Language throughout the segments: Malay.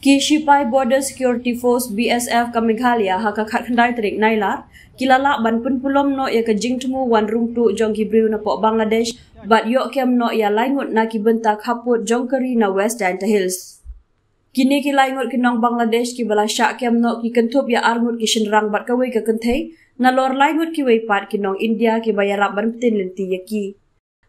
Ki Sipai Border Security Force BSF ka Meghalaya ha ka khat khandai trik nailar kilala ban pun pulom no ya ka jingtmu wan rum tu jong ki briu na po Bangladesh bat yo kem no ya laingut na ki bentak haput jong kari na West Danta Hills. Kini ki laingut ki nong Bangladesh ki bala syak kem no ki kentup ya arngut ki shenrang bat kawai ka kentai na lor laingut ki wei pat ki nong India ki bayarap ban petin lenti yaki.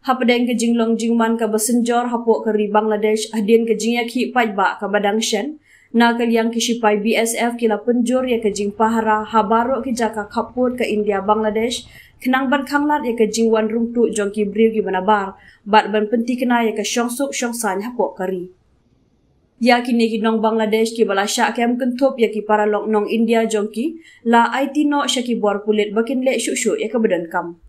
Hapadeng ke jinglong jingman ka basenjor hapok kari Bangladesh hadin ke jingyaki pajba ka badang shen na kaliang ki Sipai BSF kila penjor ya ke jing pahara habarok ki jaka kaput ke India Bangladesh kenang ban khanglat ya ke jingwan rungtu jong ki briu ki banabar bat ban penti kena ya ke syongsuk syongsan hapok kari. Ya kini ki nong Bangladesh ki bala syak kem kentup ya ki para lok nong India jong ki la IT no syaki bor kulit bakin lek syuk-syuk ya ke badan kam.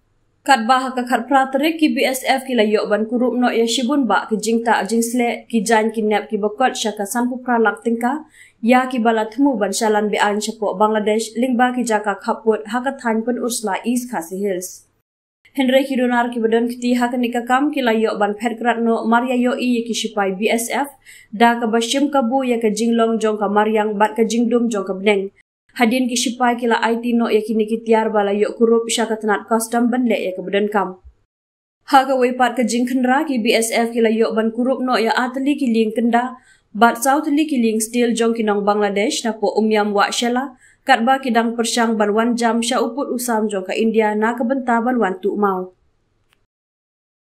Kat bah ka khat praterik ki BSF ki la yok ban kurup no ya shibun ba ki jingta jingsle ki jan ki nep ki bakot syaka sanpu pralak tingka ya ki bala themu ban shalan be an syapok Bangladesh lingba ki jaka khaput hakathan pen Ursula East Khasi Hills. Henry ki donar ki badan kiti hakanika kam ki la yok ban phetkrat no Maria yo i ki Sipai BSF da ka bashim kabu ya ka jinglong jong ka Mariang bat ka jingdum jong ka beneng. Hadin ki Sipai kila IT no ya kini ki tiar bala yok kurup syaka tenat custom banle ya ke badan kam. Haga weipat ke jing kendra ki BSF kila yok ban kurup no ya atli ki ling kenda bat south li ki ling steel jong kinong Bangladesh na po umyam wa syala kat ba kidang persyang ban wan jam sya uput usam jong ka India na kebenta ban wan tu mau.